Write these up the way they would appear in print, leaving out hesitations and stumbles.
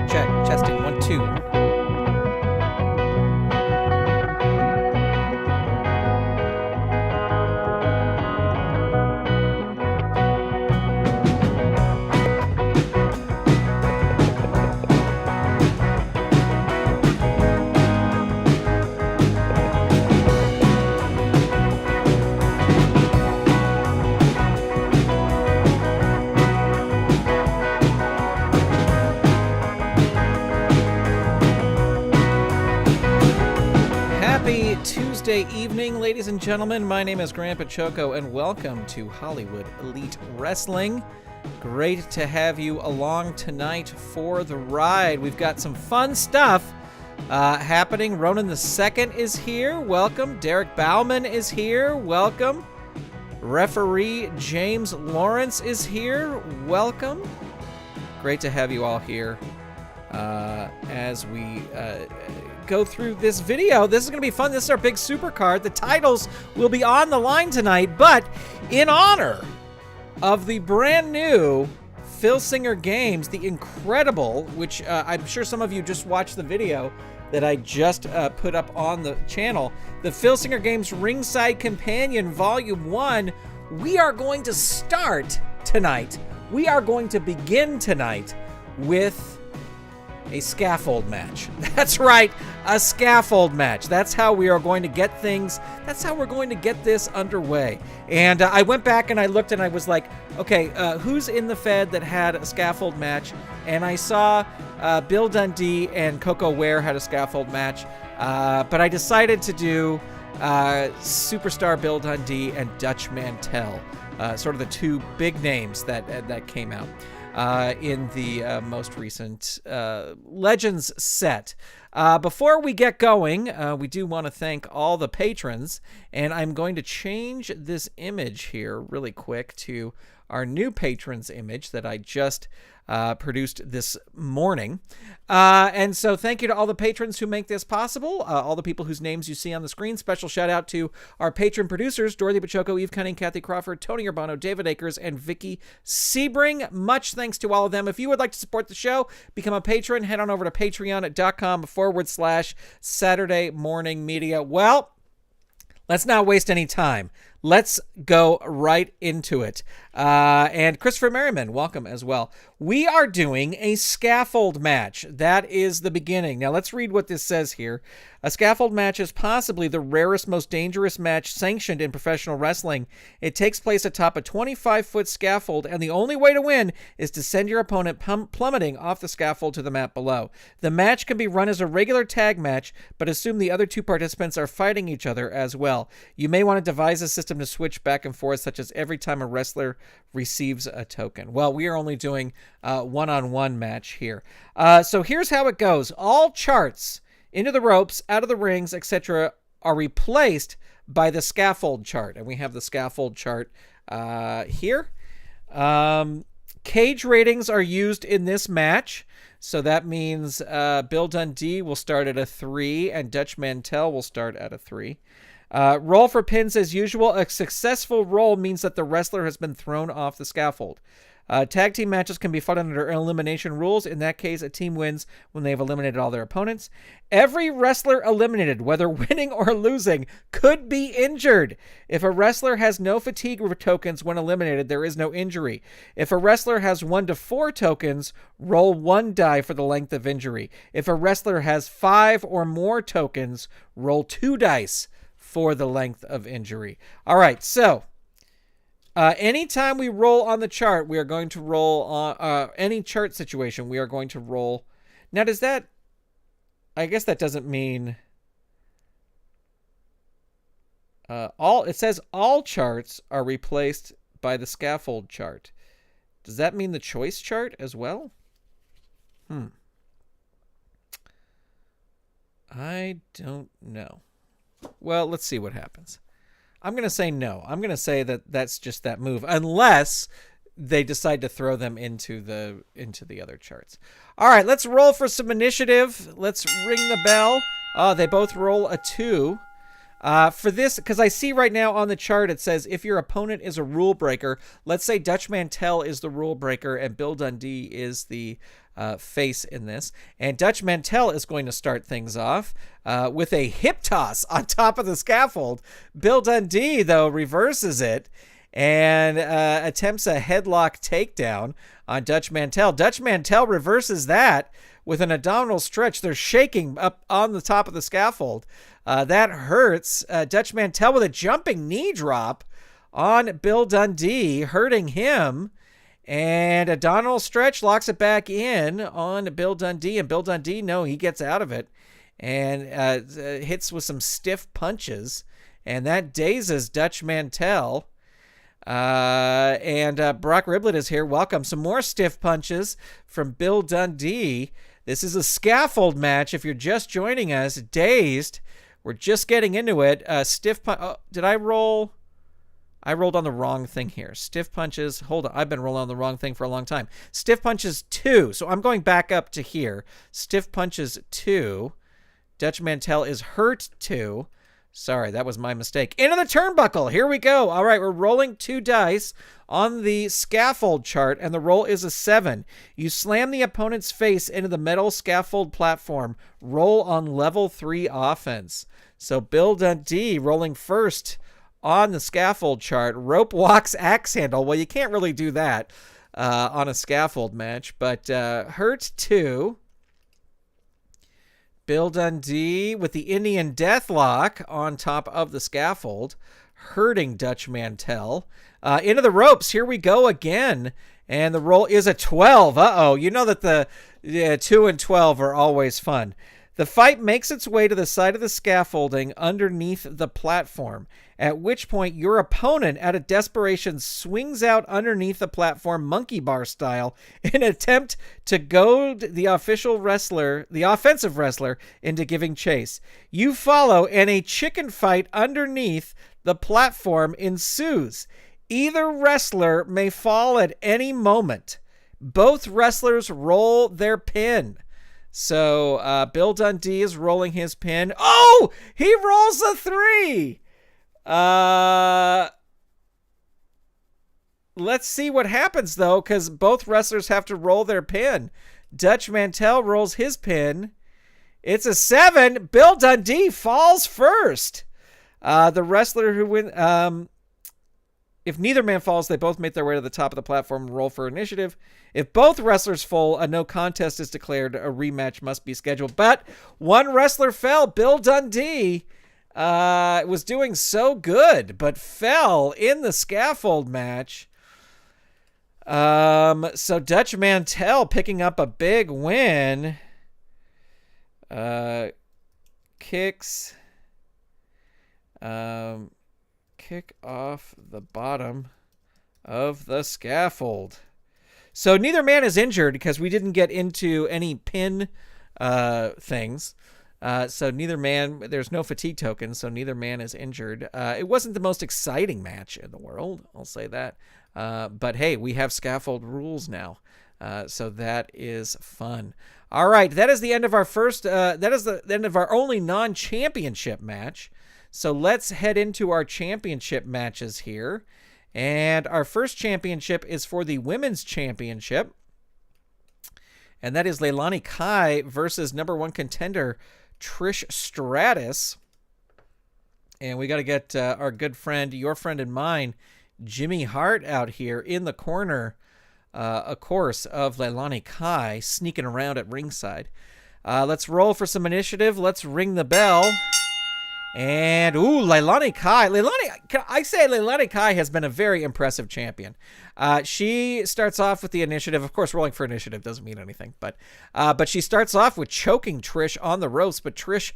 check. Testing, 1, 2. Tuesday evening, ladies and gentlemen. My name is Grandpa Choco, and welcome to Hollywood Elite Wrestling. Great to have you along tonight for the ride. We've got some fun stuff happening. Ronan II is here. Welcome. Derek Bauman is here. Welcome. Referee James Lawrence is here. Welcome. Great to have you all here as we go through this video. This is going to be fun. This is our big SUPERCARD. The titles will be on the line tonight, but in honor of the brand new Filsinger games, the incredible, which I'm sure some of you just watched the video that I just put up on the channel, the Filsinger Games Ringside Companion Volume 1, we are going to start tonight. We are going to begin tonight with a scaffold match. That's right, a scaffold match. That's how we are going to get things, that's how we're going to get this underway. And I went back and I looked and I was like, okay, who's in the Fed that had a scaffold match? And I saw Bill Dundee and Coco Ware had a scaffold match, but I decided to do Superstar Bill Dundee and Dutch Mantell, sort of the two big names that came out in the most recent Legends set. Before we get going, we do want to thank all the patrons, and I'm going to change this image here really quick to our new patrons image that I just produced this morning. And so thank you to all the patrons who make this possible, all the people whose names you see on the screen. Special shout out to our patron producers, Dorothy Pachoco, Eve Cunning, Kathy Crawford, Tony Urbano, David Akers, and Vicky Sebring. Much thanks to all of them. If you would like to support the show, become a patron, head on over to patreon.com/Saturday Morning Media. Well, let's not waste any time. Let's go right into it. And Christopher Merriman, welcome as well. We are doing a scaffold match. That is the beginning. Now let's read what this says here. A scaffold match is possibly the rarest, most dangerous match sanctioned in professional wrestling. It takes place atop a 25-foot scaffold, and the only way to win is to send your opponent plummeting off the scaffold to the mat below. The match can be run as a regular tag match, but assume the other two participants are fighting each other as well. You may want to devise a system to switch back and forth, such as every time a wrestler receives a token. Well, we are only doing one-on-one match here. So here's how it goes. All charts into the ropes, out of the rings, etc. are replaced by the scaffold chart. And we have the scaffold chart here. Cage ratings are used in this match. So that means Bill Dundee will start at a 3 and Dutch Mantell will start at a 3. Roll for pins as usual. A successful roll means that the wrestler has been thrown off the scaffold. Tag team matches can be fought under elimination rules. In that case, a team wins when they have eliminated all their opponents. Every wrestler eliminated, whether winning or losing, could be injured. If a wrestler has no fatigue tokens when eliminated, there is no injury. If a wrestler has 1 to 4 tokens, roll 1 die for the length of injury. If a wrestler has 5 or more tokens, roll 2 dice for the length of injury. All right, so anytime we roll on the chart, we are going to roll on any chart situation. We are going to roll. Now, does that? I guess that doesn't mean all. It says all charts are replaced by the scaffold chart. Does that mean the choice chart as well? I don't know. Well, let's see what happens. I'm going to say no. I'm going to say that that's just that move, unless they decide to throw them into the other charts. All right, let's roll for some initiative. Let's ring the bell. They both roll a 2. For this, because I see right now on the chart, it says if your opponent is a rule breaker, let's say Dutch Mantell is the rule breaker and Bill Dundee is the face in this. And Dutch Mantell is going to start things off with a hip toss on top of the scaffold. Bill Dundee, though, reverses it and attempts a headlock takedown on Dutch Mantell. Dutch Mantell reverses that with an abdominal stretch. They're shaking up on the top of the scaffold. That hurts. Dutch Mantell with a jumping knee drop on Bill Dundee, hurting him. And abdominal stretch locks it back in on Bill Dundee. And Bill Dundee, no, he gets out of it and hits with some stiff punches. And that dazes Dutch Mantell. And Brock Riblet is here. Welcome. Some more stiff punches from Bill Dundee. This is a scaffold match. If you're just joining us, dazed. We're just getting into it. Stiff punch. Oh, did I roll? I rolled on the wrong thing here. Stiff punches. Hold on. I've been rolling on the wrong thing for a long time. Stiff punches 2. So I'm going back up to here. Stiff punches 2. Dutch Mantell is hurt 2. Sorry, that was my mistake. Into the turnbuckle. Here we go. All right, we're rolling 2 dice on the scaffold chart, and the roll is a 7. You slam the opponent's face into the metal scaffold platform. Roll on level 3 offense. So Bill Dundee rolling first on the scaffold chart. Rope walks axe handle. Well, you can't really do that on a scaffold match, but hurt 2. Bill Dundee with the Indian Deathlock on top of the scaffold, hurting Dutch Mantell. Into the ropes. Here we go again. And the roll is a 12. Uh-oh. You know that the 2 and 12 are always fun. The fight makes its way to the side of the scaffolding underneath the platform, at which point your opponent, out of desperation, swings out underneath the platform monkey bar style in an attempt to goad the offensive wrestler into giving chase. You follow, and a chicken fight underneath the platform ensues. Either wrestler may fall at any moment. Both wrestlers roll their pin. So Bill Dundee is rolling his pin. Oh, he rolls a 3. Let's see what happens, though, because both wrestlers have to roll their pin. Dutch Mantell rolls his pin. It's a 7. Bill Dundee falls first. The wrestler who wins... If neither man falls, they both make their way to the top of the platform and roll for initiative. If both wrestlers fall, a no contest is declared. A rematch must be scheduled. But one wrestler fell. Bill Dundee was doing so good, but fell in the scaffold match. So Dutch Mantell picking up a big win. Kicks... kick off the bottom of the scaffold. So neither man is injured because we didn't get into any pin things. So neither man, there's no fatigue token, so neither man is injured. It wasn't the most exciting match in the world, I'll say that. But hey, we have scaffold rules now. So that is fun. All right, that is the end of our that is the end of our only non-championship match. So let's head into our championship matches here. And our first championship is for the Women's Championship. And that is Lelani Kai versus number 1 contender Trish Stratus. And we got to get our good friend, your friend and mine, Jimmy Hart out here in the corner, of course, of Lelani Kai, sneaking around at ringside. Let's roll for some initiative. Let's ring the bell. And, Lelani Kai. Lelani Kai has been a very impressive champion. She starts off with the initiative. Of course, rolling for initiative doesn't mean anything. But she starts off with choking Trish on the ropes. But Trish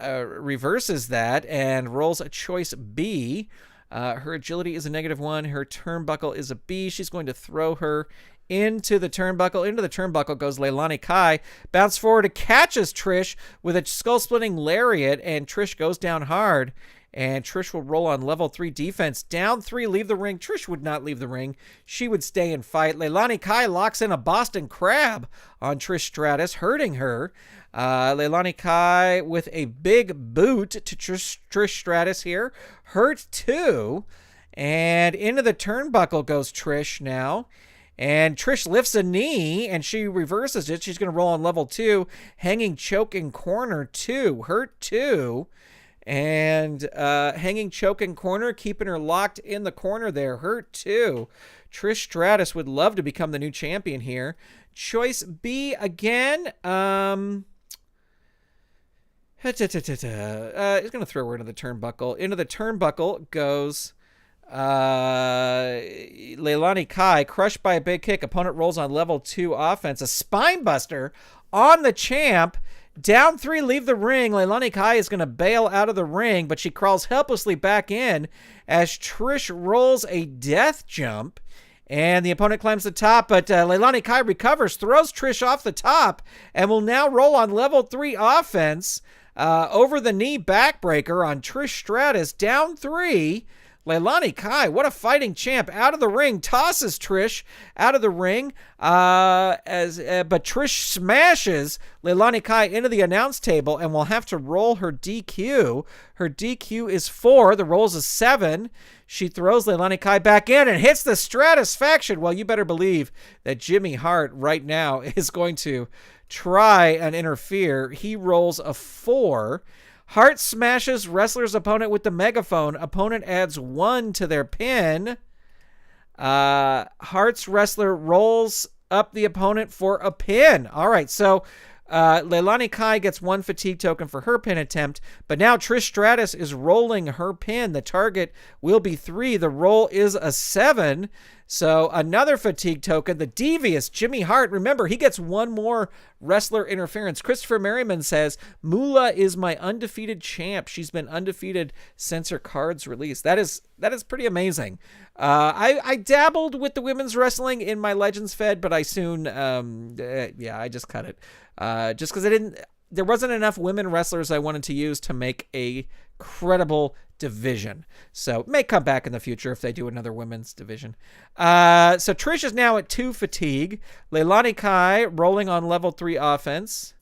reverses that and rolls a choice B. Her agility is a -1. Her turnbuckle is a B. She's going to throw her into the turnbuckle. Into the turnbuckle goes Lelani Kai. Bounce forward, catches Trish with a skull-splitting lariat, and Trish goes down hard. And Trish will roll on level 3 defense. Down 3, leave the ring. Trish would not leave the ring. She would stay and fight. Lelani Kai locks in a Boston Crab on Trish Stratus, hurting her. Lelani Kai with a big boot to Trish Stratus here. Hurt 2. And into the turnbuckle goes Trish now. And Trish lifts a knee, and she reverses it. She's going to roll on level 2. Hanging choke in corner 2. Hurt 2. And hanging choke in corner, keeping her locked in the corner there. Hurt 2. Trish Stratus would love to become the new champion here. Choice B again. He's going to throw her into the turnbuckle. Into the turnbuckle goes Lelani Kai, crushed by a big kick. Opponent rolls on level 2 offense. A spine buster on the champ. Down 3, leave the ring. Lelani Kai is going to bail out of the ring, but she crawls helplessly back in as Trish rolls a death jump. And the opponent climbs the top, but Lelani Kai recovers, throws Trish off the top, and will now roll on level 3 offense. Over the knee backbreaker on Trish Stratus. Down 3. Lelani Kai, what a fighting champ, out of the ring, tosses Trish out of the ring, but Trish smashes Lelani Kai into the announce table and will have to roll her DQ. Her DQ is 4. The roll's a 7. She throws Lelani Kai back in and hits the Stratus faction. Well, you better believe that Jimmy Hart right now is going to try and interfere. He rolls a 4. Hart smashes wrestler's opponent with the megaphone. Opponent adds 1 to their pin. Hart's wrestler rolls up the opponent for a pin. All right, so Lelani Kai gets 1 fatigue token for her pin attempt, but now Trish Stratus is rolling her pin. The target will be 3. The roll is a 7. So another fatigue token. The devious Jimmy Hart, remember, he gets 1 more wrestler interference. Christopher Merriman says, Moolah is my undefeated champ. She's been undefeated since her card's release. That is pretty amazing. I dabbled with the women's wrestling in my Legends Fed, but I soon, I just cut it. Just because there wasn't enough women wrestlers I wanted to use to make a credible division. So may come back in the future if they do another women's division. So Trish is now at 2 fatigue. Lelani Kai rolling on level 3 offense.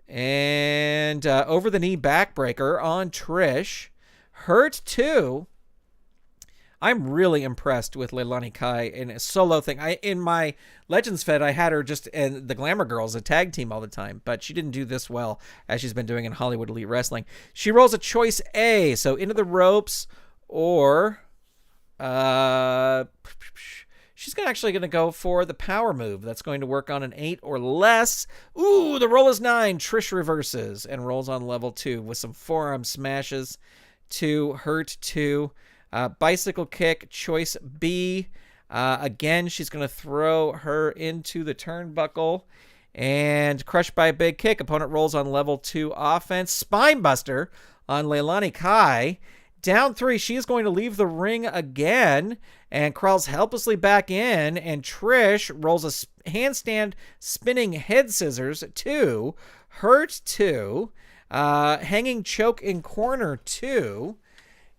And over the knee backbreaker on Trish. Hurt 2. I'm really impressed with Lelani Kai in a solo thing. In my Legends Fed, I had her just in the Glamour Girls, a tag team all the time, but she didn't do this well as she's been doing in Hollywood Elite Wrestling. She rolls a choice A, so into the ropes, or she's actually going to go for the power move. That's going to work on an 8 or less. Ooh, the roll is 9. Trish reverses and rolls on level 2 with some forearm smashes. 2, hurt 2. Bicycle kick, choice B. Again, she's going to throw her into the turnbuckle and crushed by a big kick. Opponent rolls on level 2 offense. Spine buster on Lelani Kai. Down 3, she is going to leave the ring again and crawls helplessly back in. And Trish rolls a handstand spinning head scissors 2. Hurt 2. Hanging choke in corner 2.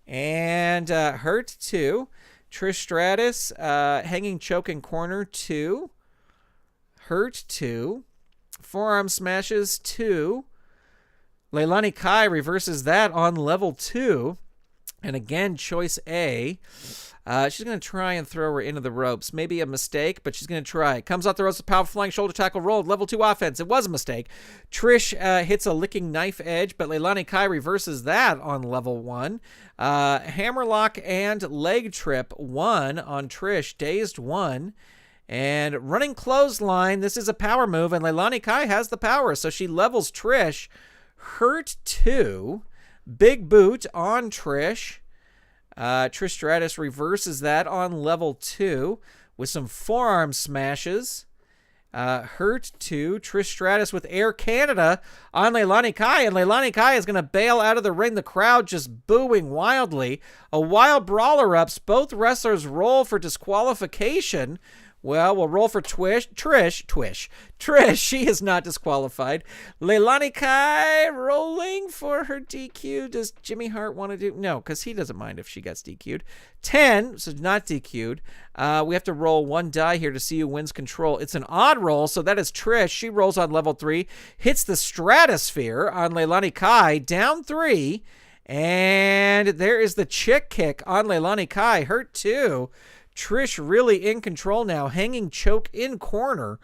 And hurt 2. Trish Stratus, hanging choke in corner 2. Hurt 2. Forearm smashes 2. Lelani Kai reverses that on level 2. And again, choice A. She's going to try and throw her into the ropes. Maybe a mistake, but she's going to try. Comes out the ropes with powerful flying shoulder tackle roll. Level 2 offense. It was a mistake. Trish hits a licking knife edge, but Lelani Kai reverses that on level 1. Hammerlock and leg trip 1 on Trish. Dazed 1. And running clothesline. This is a power move, and Lelani Kai has the power, so she levels Trish. Hurt 2. Big boot on Trish. Trish Stratus reverses that on level 2 with some forearm smashes. Hurt 2. Trish Stratus with Air Canada on Lelani Kai, and Lelani Kai is going to bail out of the ring. The crowd just booing wildly. A wild brawler ups. Both wrestlers roll for disqualification. Well, we'll roll for Trish, she is not disqualified. Lelani Kai rolling for her DQ. Does Jimmy Hart want to do? No, because he doesn't mind if she gets DQ'd. 10, so not DQ'd. We have to roll one die here to see who wins control. It's an odd roll, so that is Trish. She rolls on level 3, hits the stratosphere on Lelani Kai, down 3. And there is the chick kick on Lelani Kai, hurt 2. Trish really in control now, hanging choke in corner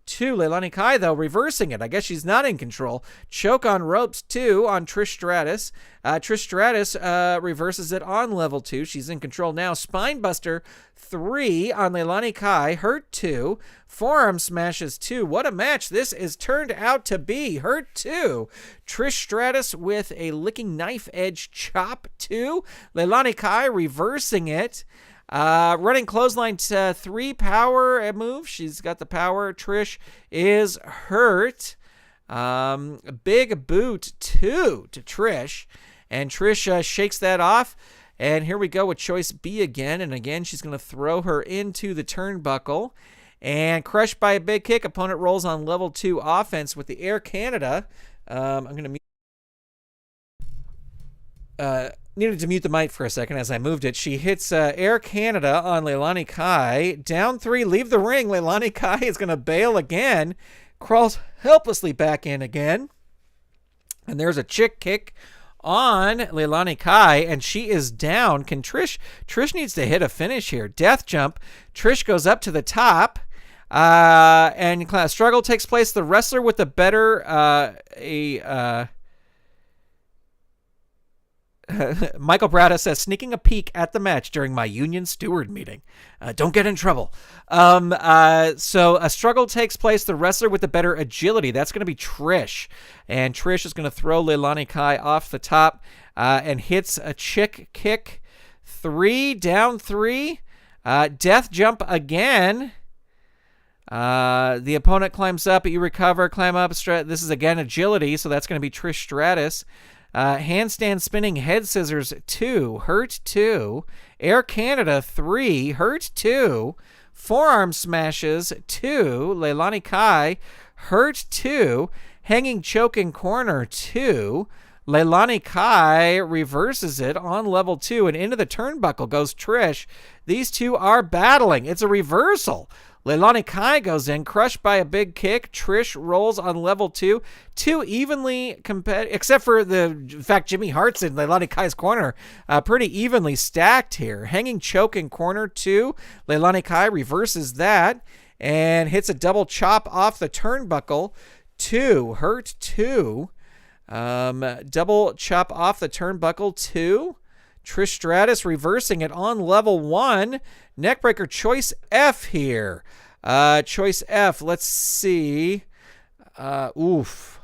2. Lelani Kai, though, reversing it. I guess she's not in control. Choke on ropes 2 on Trish Stratus. Trish Stratus reverses it on level 2. She's in control now. Spinebuster 3 on Lelani Kai, hurt 2. Forearm smashes 2. What a match this is turned out to be. Hurt 2. Trish Stratus with a licking knife edge chop 2. Lelani Kai reversing it. Running clothesline 3 power move. She's got the power. Trish is hurt. Big boot 2 to Trish. And Trish shakes that off. And here we go with choice B again. And again, she's going to throw her into the turnbuckle. And crushed by a big kick. Opponent rolls on level 2 offense with the Air Canada. I'm going to needed to mute the mic for a second as I moved it. She hits Air Canada on Lelani Kai. Down 3, leave the ring. Lelani Kai is going to bail again. Crawls helplessly back in again. And there's a chick kick on Lelani Kai, and she is down. Can Trish needs to hit a finish here. Death jump. Trish goes up to the top. And struggle takes place. The wrestler with the better Michael Brada says, sneaking a peek at the match during my union steward meeting. Don't get in trouble. So a struggle takes place. The wrestler with the better agility, that's going to be Trish. And Trish is going to throw Lelani Kai off the top and hits a chick kick. 3, down 3. Death jump again. The opponent climbs up, you recover, climb up. This is again agility, so that's going to be Trish Stratus. Handstand spinning head scissors 2, hurt 2. Air Canada 3, hurt 2. Forearm smashes 2. Lelani Kai, hurt 2. Hanging choke in corner 2. Lelani Kai reverses it on level 2, and into the turnbuckle goes Trish. These two are battling. It's a reversal. Lelani Kai goes in, crushed by a big kick. Trish rolls on level 2. 2 evenly competitive, except for the fact Jimmy Hart's in Lelani Kai's corner. Pretty evenly stacked here. Hanging choke in corner 2. Lelani Kai reverses that and hits a double chop off the turnbuckle. 2, hurt 2. Double chop off the turnbuckle 2. Trish Stratus reversing it on level 1. Neckbreaker choice F here. Choice F. Let's see. Oof.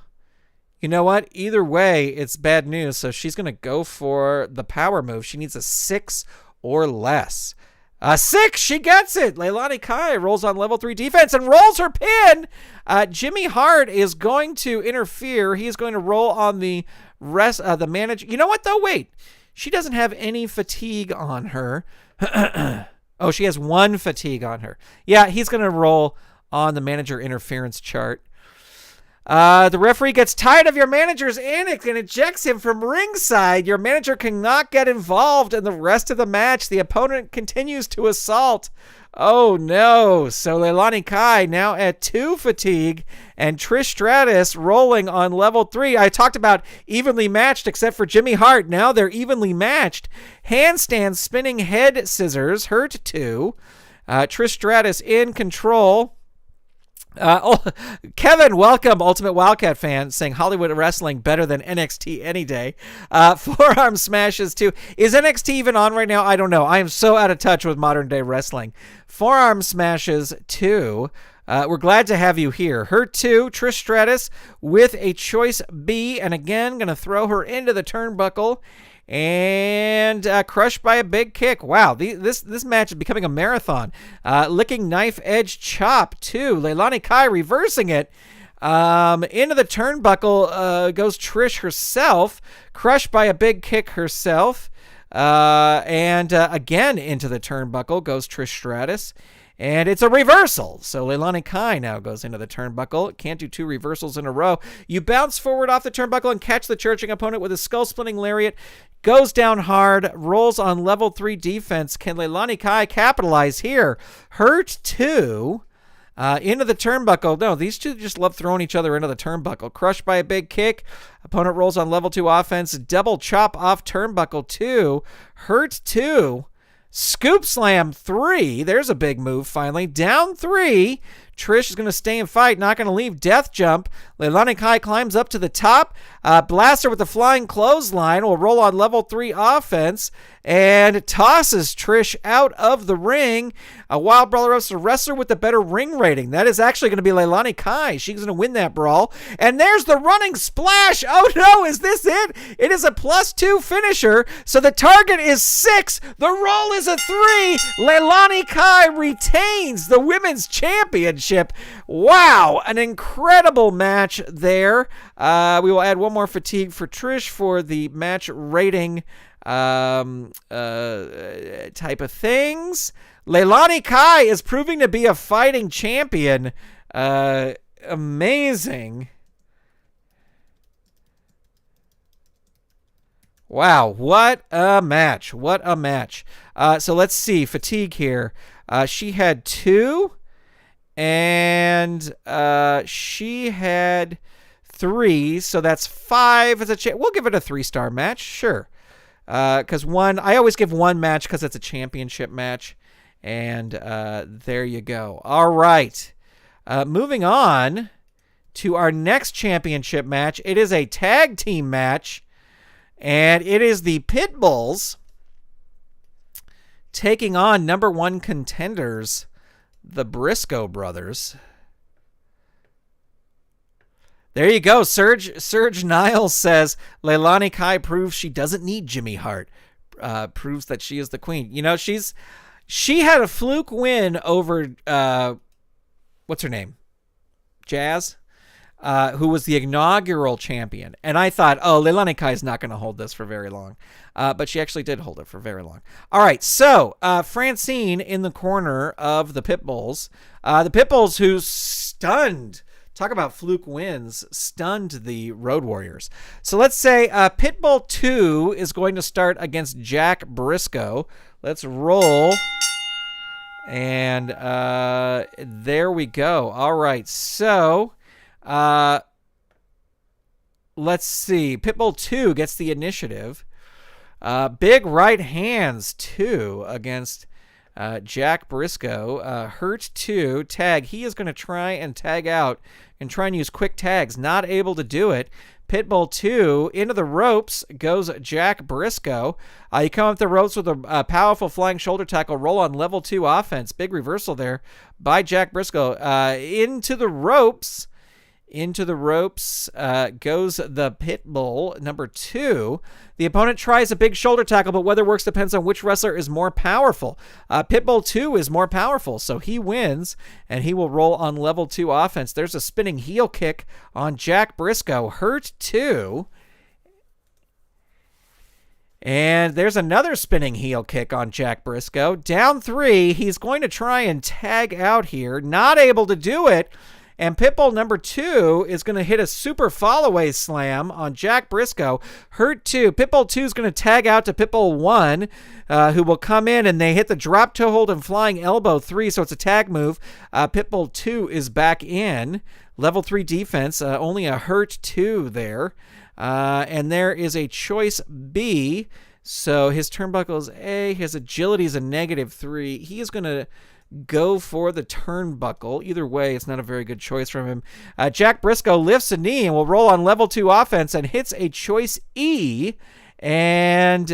You know what? Either way, it's bad news. So she's going to go for the power move. She needs a 6 or less. 6. She gets it. Lelani Kai rolls on level 3 defense and rolls her pin. Jimmy Hart is going to interfere. He's going to roll on the rest of the manager. You know what, though? Wait. She doesn't have any fatigue on her. Oh, she has 1 fatigue on her. Yeah, he's going to roll on the manager interference chart. The referee gets tired of your manager's antics and ejects him from ringside. Your manager cannot get involved in the rest of the match. The opponent continues to assault. Oh, no. So Lelani Kai now at 2 fatigue, and Trish Stratus rolling on level 3. I talked about evenly matched except for Jimmy Hart. Now they're evenly matched. Handstand spinning head scissors, hurt 2. Trish Stratus in control. Kevin, welcome, Ultimate Wildcat fan, saying Hollywood wrestling better than NXT any day. Forearm smashes 2. Is NXT even on right now? I don't know. I am so out of touch with modern day wrestling. Forearm smashes 2. We're glad to have you here. Hurt 2. Trish Stratus with a choice B, and again going to throw her into the turnbuckle. And crushed by a big kick. Wow, this match is becoming a marathon. Licking knife edge chop 2. Lelani Kai reversing it. Into the turnbuckle goes Trish herself. Crushed by a big kick herself. And again into the turnbuckle goes Trish Stratus. And it's a reversal. So Lelani Kai now goes into the turnbuckle. Can't do 2 reversals in a row. You bounce forward off the turnbuckle and catch the charging opponent with a skull-splitting lariat. Goes down hard. Rolls on level 3 defense. Can Lelani Kai capitalize here? Hurt 2. Into the turnbuckle. No, these two just love throwing each other into the turnbuckle. Crushed by a big kick. Opponent rolls on level 2 offense. Double chop off turnbuckle 2. Hurt 2. Scoop slam 3. There's a big move finally. Down 3. Trish is going to stay and fight. Not going to leave. Death jump. Lelani Kai climbs up to the top. Blaster with the flying clothesline. Will roll on level 3 offense. And tosses Trish out of the ring. A Wild Brother of a wrestler with the better ring rating. That is actually going to be Lelani Kai. She's going to win that brawl. And there's the running splash. Oh no, is this it? It is a +2 finisher. So the target is 6. The roll is a 3. Lelani Kai retains the women's championship. Wow, an incredible match there. We will add one more fatigue for Trish for the match rating type of things. Lelani Kai is proving to be a fighting champion. Amazing. Wow, what a match. What a match. So let's see. Fatigue here. She had 2, and she had 3, so that's 5 as a we'll give it a 3-star match, sure. Because I always give 1 match because it's a championship match. And there you go. All right. Moving on to our next championship match. It is a tag team match. And it is the PITBULLS taking on number 1 contenders, the BRISCO brothers. There you go. Serge Niles says, Lelani Kai proves she doesn't need Jimmy Hart. Proves that she is the queen. You know, she had a fluke win over, what's her name? Jazz, who was the inaugural champion. And I thought, oh, Lelani Kai is not going to hold this for very long. But she actually did hold it for very long. All right, so Francine in the corner of the PITBULLS. The PITBULLS who stunned. Talk about fluke wins, stunned the Road Warriors. So let's say Pitbull 2 is going to start against Jack Briscoe. Let's roll. And there we go. All right, so let's see. Pitbull 2 gets the initiative. Big right hands 2 against Jack Briscoe. Hurt 2, tag. He is going to try and tag out and try and use quick tags. Not able to do it. Pitbull 2 into the ropes goes Jack Briscoe. You come up the ropes with a powerful flying shoulder tackle. Roll on level 2 offense. Big reversal there by Jack Briscoe. Into the ropes. Into the ropes goes the Pitbull, number 2. The opponent tries a big shoulder tackle, but whether it works depends on which wrestler is more powerful. Pitbull 2 is more powerful, so he wins, and he will roll on level 2 offense. There's a spinning heel kick on Jack Briscoe. Hurt 2. And there's another spinning heel kick on Jack Briscoe. Down 3. He's going to try and tag out here. Not able to do it. And Pitbull number 2 is going to hit a super follow-away slam on Jack Briscoe. Hurt 2. Pitbull 2 is going to tag out to Pitbull 1, who will come in, and they hit the drop toe hold and flying elbow 3, so it's a tag move. Pitbull 2 is back in. Level 3 defense, only a hurt 2 there. And there is a choice B. So his turnbuckle is A. His agility is a -3. He is going to go for the turnbuckle. Either way, it's not a very good choice from him. Jack Briscoe lifts a knee and will roll on level 2 offense and hits a choice E. And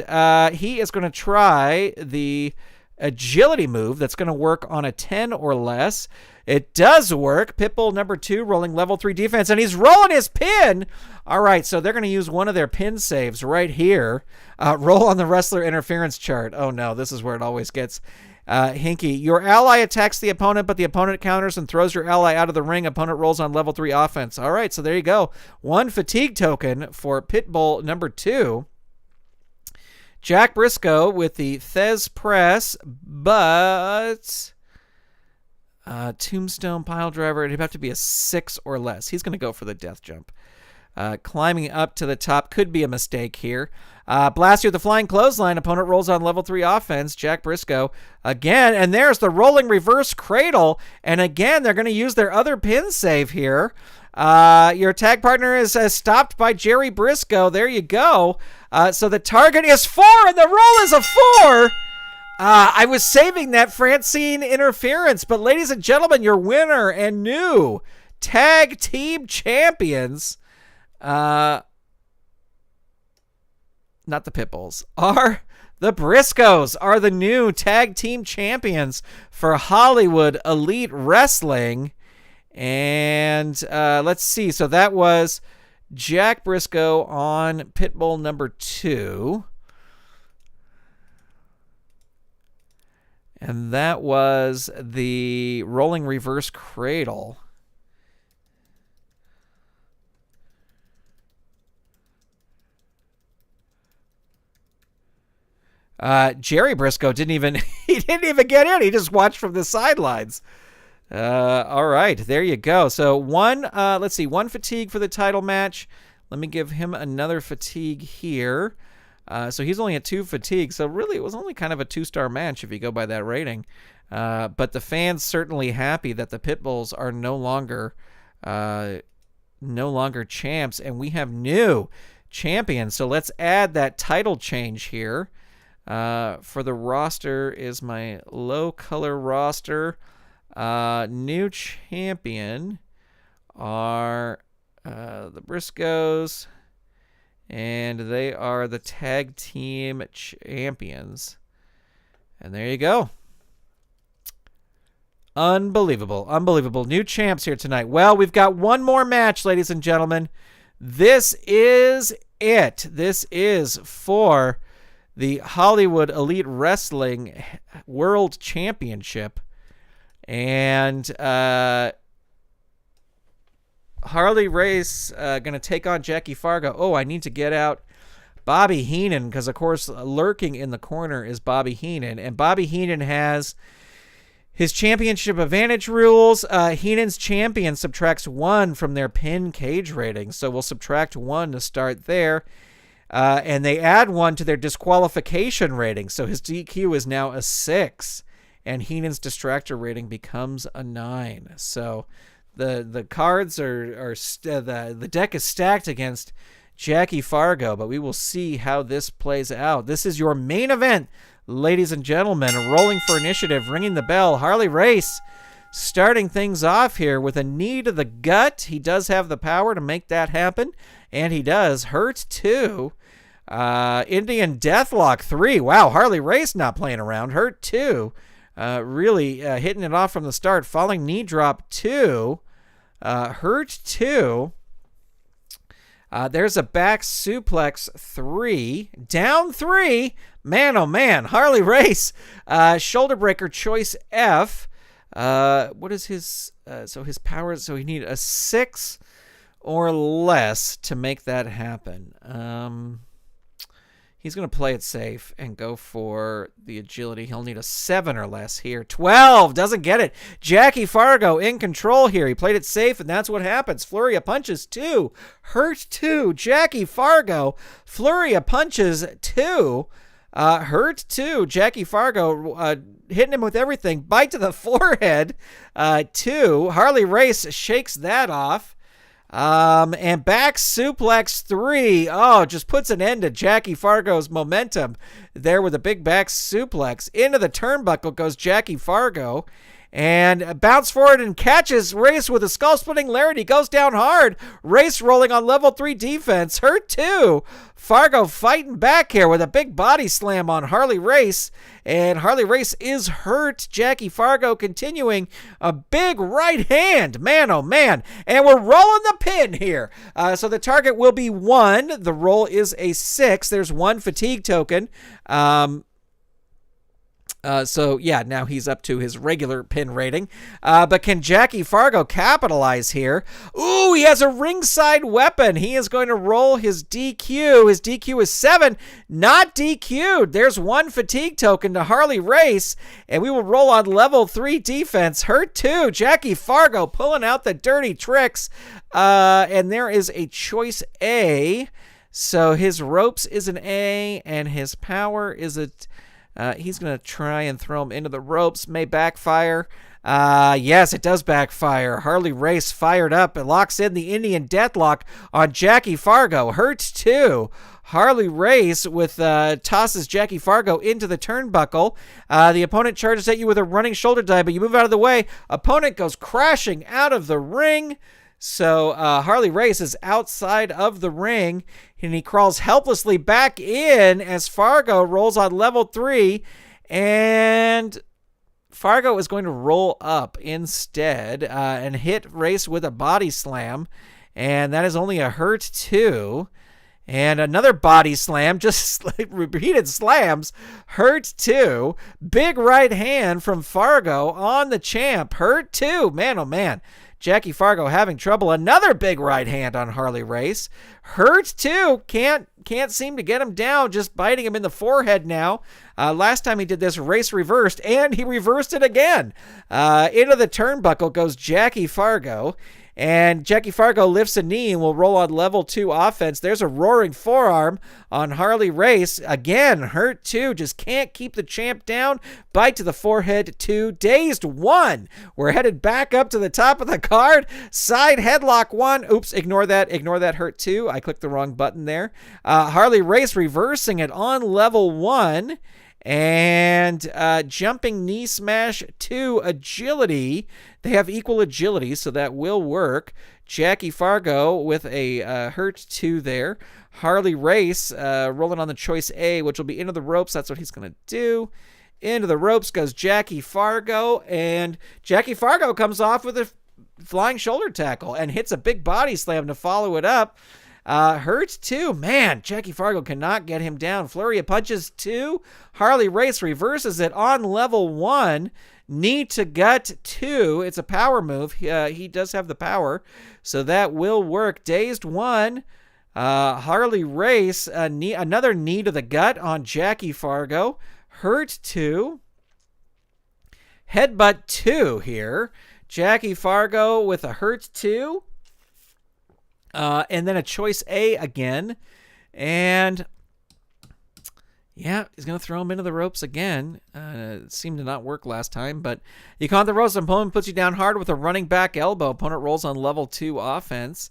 he is going to try the agility move that's going to work on a 10 or less. It does work. Pitbull number 2 rolling level 3 defense, and he's rolling his pin. All right, so they're going to use one of their pin saves right here. Roll on the wrestler interference chart. Oh no, this is where it always gets hinky. Your ally attacks the opponent, but the opponent counters and throws your ally out of the ring. Opponent rolls on level 3 offense. All right, so there you go. 1 fatigue token for Pitbull number 2. Jack Briscoe with the Thez press, but Tombstone pile driver. It'd have to be a 6 or less. He's going to go for the death jump. Climbing up to the top could be a mistake here. Blaster with the flying clothesline. Opponent rolls on level 3 offense. Jack Briscoe again. And there's the rolling reverse cradle. And again, they're going to use their other pin save here. Your tag partner is stopped by Jerry Briscoe. There you go. So the target is 4 and the roll is a 4. I was saving that Francine interference. But ladies and gentlemen, your winner and new tag team champions, not the Pitbulls, are the Briscoes, are the new tag team champions for Hollywood Elite Wrestling. And let's see. So that was Jack Briscoe on Pitbull number 2. And that was the rolling reverse cradle. Jerry Briscoe didn't even get in. He just watched from the sidelines. All right, there you go. So one fatigue for the title match. Let me give him another fatigue here. So he's only at 2 fatigue. So really, it was only kind of a 2-star match if you go by that rating. But the fans certainly happy that the Pitbulls are no longer champs, and we have new champions. So let's add that title change here. For the roster is my low color roster. New champion are the Briscoes, and they are the tag team champions. And there you go. Unbelievable. New champs here tonight. Well, we've got one more match, ladies and gentlemen. This is it. This is for the Hollywood Elite Wrestling World Championship. And Harley Race going to take on Jackie Fargo. Oh, I need to get out Bobby Heenan because, of course, lurking in the corner is Bobby Heenan. And Bobby Heenan has his championship advantage rules. Heenan's champion subtracts 1 from their pin cage rating. So we'll subtract 1 to start there. And they add 1 to their disqualification rating. So his DQ is now a 6. And Heenan's distractor rating becomes a 9. So the cards the deck is stacked against Jackie Fargo, but we will see how this plays out. This is your main event, ladies and gentlemen. Rolling for initiative, ringing the bell. Harley Race starting things off here with a knee to the gut. He does have the power to make that happen, and he does. Hurt 2. Indian Deathlock 3. Wow, Harley Race not playing around. Hurt 2. Really hitting it off from the start. Falling knee drop 2. Hurt 2. There's a back suplex 3. Down 3. Man, oh man. Harley Race. Shoulder breaker choice F. What is his... so his power... So he need a 6 or less to make that happen. He's going to play it safe and go for the agility. He'll need a 7 or less here. 12! Doesn't get it. Jackie Fargo in control here. He played it safe, and that's what happens. Flurry of punches 2. Hurt 2. Jackie Fargo. Flurry of punches 2. Hurt 2. Jackie Fargo hitting him with everything. Bite to the forehead 2. Harley Race shakes that off. And back suplex 3. Oh, just puts an end to Jackie Fargo's momentum there with a big back suplex. Into the turnbuckle goes Jackie Fargo and bounce forward and catches Race with a skull-splitting lariat. He goes down hard. Race rolling on level 3 defense. Hurt 2. Fargo fighting back here with a big body slam on Harley Race. And Harley Race is hurt. Jackie Fargo continuing a big right hand. Man, oh man. And we're rolling the pin here. So the target will be 1. The roll is a 6. There's 1 fatigue token. So, yeah, now he's up to his regular pin rating. But can Jackie Fargo capitalize here? Ooh, he has a ringside weapon. He is going to roll his DQ. His DQ is 7. Not DQ'd. There's 1 fatigue token to Harley Race. And we will roll on level 3 defense. Hurt 2. Jackie Fargo pulling out the dirty tricks. And there is a choice A. So his ropes is an A. And his power is a... he's going to try and throw him into the ropes. May backfire. Yes, it does backfire. Harley Race fired up and locks in the Indian Deathlock on Jackie Fargo. Hurt 2. Harley Race tosses Jackie Fargo into the turnbuckle. The opponent charges at you with a running shoulder dive, but you move out of the way. Opponent goes crashing out of the ring. So Harley Race is outside of the ring, and he crawls helplessly back in as Fargo rolls on level 3, and Fargo is going to roll up instead and hit Race with a body slam, and that is only a hurt 2. And another body slam, just repeated slams, hurt 2. Big right hand from Fargo on the champ, hurt 2. Man, oh man. Jackie Fargo having trouble. Another big right hand on Harley Race. Hurt 2. Can't seem to get him down. Just biting him in the forehead now. Last time he did this, Race reversed, and he reversed it again. Into the turnbuckle goes Jackie Fargo. And Jackie Fargo lifts a knee and will roll on level 2 offense. There's a roaring forearm on Harley Race. Again, hurt 2. Just can't keep the champ down. Bite to the forehead 2. Dazed 1. We're headed back up to the top of the card. Side headlock 1. Oops, ignore that. Ignore that hurt 2. I clicked the wrong button there. Harley Race reversing it on level 1. And jumping knee smash 2 agility. They have equal agility, so that will work. Jackie Fargo with a hurt 2 there. Harley Race rolling on the choice A, which will be into the ropes. That's what he's going to do. Into the ropes goes Jackie Fargo, and Jackie Fargo comes off with a flying shoulder tackle and hits a big body slam to follow it up. Hurt 2. Man, Jackie Fargo cannot get him down. Flurry of punches 2. Harley Race reverses it on level 1. Knee to gut 2. It's a power move. He does have the power, so that will work. Dazed 1. Harley Race, another knee to the gut on Jackie Fargo. Hurt 2. Headbutt 2 here. Jackie Fargo with a hurt 2. And then a choice A again. And yeah, he's going to throw him into the ropes again. It seemed to not work last time, but you caught the ropes. Opponent puts you down hard with a running back elbow. Opponent rolls on level 2 offense.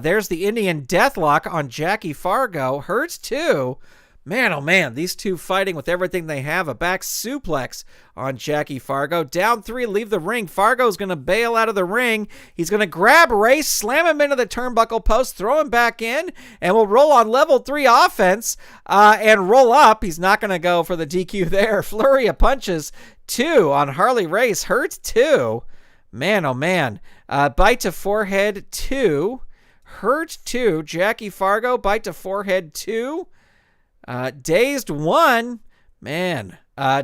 There's the Indian Deathlock on Jackie Fargo. Hurts 2. Man, oh man, these two fighting with everything they have. A back suplex on Jackie Fargo. Down 3, leave the ring. Fargo's going to bail out of the ring. He's going to grab Race, slam him into the turnbuckle post, throw him back in, and we'll roll on level 3 offense and roll up. He's not going to go for the DQ there. Flurry of punches 2 on Harley Race. Hurt 2. Man, oh man. Bite to forehead 2. Hurt 2. Jackie Fargo, bite to forehead 2. Dazed 1. Man.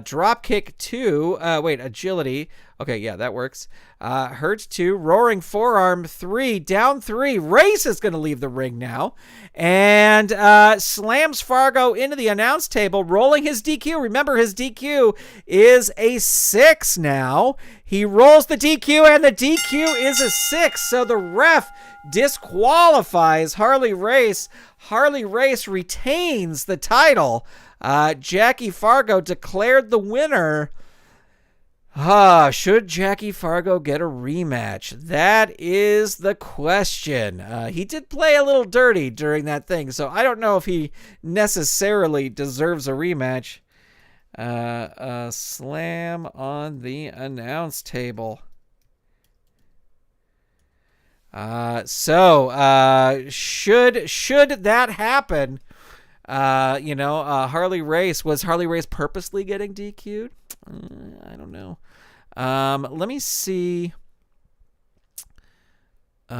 Drop kick 2. Wait, agility. Okay, yeah, that works. Hurts 2. Roaring forearm 3. Down 3. Race is going to leave the ring now. And slams Fargo into the announce table, rolling his DQ. Remember, his DQ is a 6 now. He rolls the DQ, and the DQ is a 6. So the ref disqualifies Harley Race. Harley Race retains the title. Jackie Fargo declared the winner. Should Jackie Fargo get a rematch? That is the question. He did play a little dirty during that thing, so I don't know if he necessarily deserves a rematch. Slam on the announce table. Should that happen, Harley Race, was Harley Race purposely getting DQ'd? I don't know. Let me see. He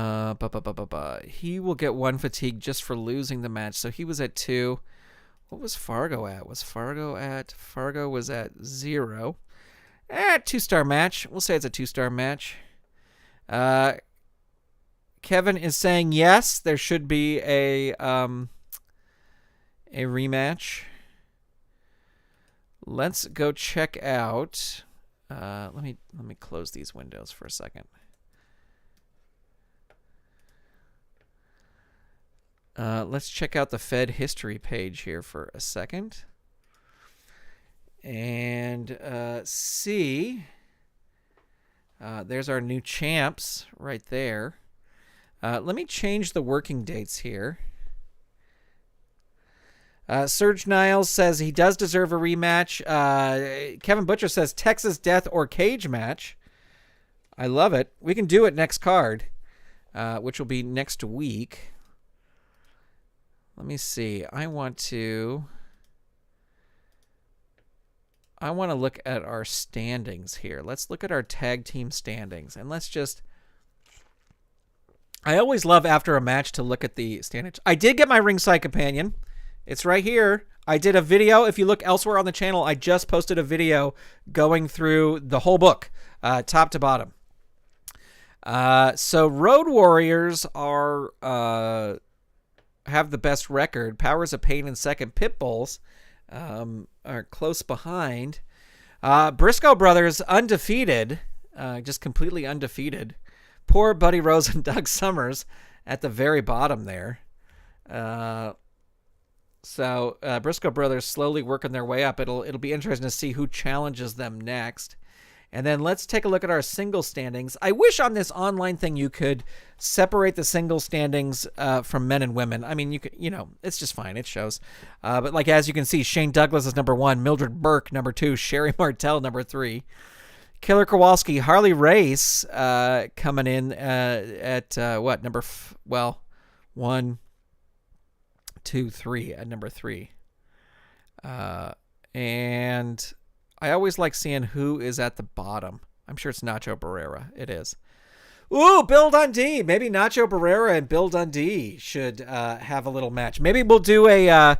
will get 1 fatigue just for losing the match. So he was at 2. What was Fargo at? Fargo was at 0. 2-star match. We'll say it's a 2-star match. Kevin is saying yes, there should be a rematch. Let's go check out. Let me close these windows for a second. Let's check out the Fed history page here for a second. And see. There's our new champs right there. Let me change the working dates here. Serge Niles says he does deserve a rematch. Kevin Butcher says Texas Death or Cage match. I love it. We can do it next card, which will be next week. Let me see. I want to look at our standings here. Let's look at our tag team standings, and let's just... I always love after a match to look at the standings. I did get my ringside companion. It's right here. I did a video. If you look elsewhere on the channel, I just posted a video going through the whole book, top to bottom. So Road Warriors are have the best record. Powers of Pain in second. PITBULLS are close behind. BRISCO brothers undefeated, just completely undefeated. Poor Buddy Rose and Doug Summers at the very bottom there. So BRISCO brothers slowly working their way up. It'll be interesting to see who challenges them next. And then let's take a look at our single standings. I wish on this online thing you could separate the single standings from men and women. I mean, it's just fine. It shows. But like as you can see, Shane Douglas is number 1, Mildred Burke number 2, Sherry Martel number 3, Killer Kowalski, Harley Race coming in at what number? 1, 2, 3 at number 3. And I always like seeing who is at the bottom. I'm sure it's Nacho Barrera. It is. Ooh, Bill Dundee. Maybe Nacho Barrera and Bill Dundee should have a little match. Maybe we'll do a, I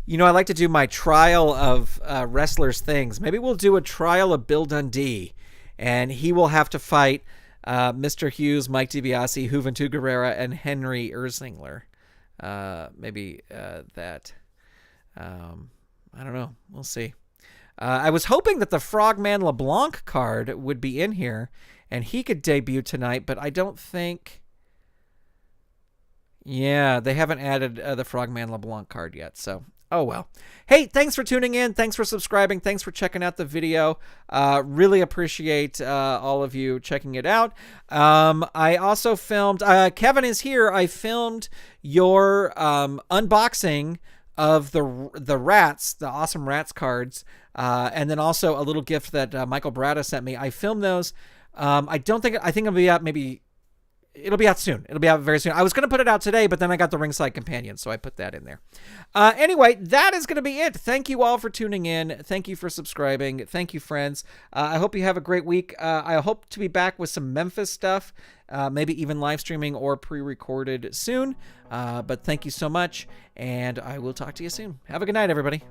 like to do my trial of wrestlers things. Maybe we'll do a trial of Bill Dundee, and he will have to fight Mr. Hughes, Mike DiBiase, Juventud Guerrera, and Henry Erzingler. Maybe that. I don't know. We'll see. I was hoping that the Frogman LeBlanc card would be in here and he could debut tonight, but I don't think... Yeah, they haven't added the Frogman LeBlanc card yet, so... Oh, well. Hey, thanks for tuning in. Thanks for subscribing. Thanks for checking out the video. Really appreciate all of you checking it out. I also filmed... Kevin is here. I filmed your unboxing of the Rats, the Awesome Rats cards, and then also a little gift that Michael Brada sent me. I filmed those. I think it'll be out maybe... It'll be out soon. It'll be out very soon. I was going to put it out today, but then I got the Ringside Companion, so I put that in there. Anyway, that is going to be it. Thank you all for tuning in. Thank you for subscribing. Thank you, friends. I hope you have a great week. I hope to be back with some Memphis stuff, maybe even live streaming or pre-recorded soon. But thank you so much, and I will talk to you soon. Have a good night, everybody.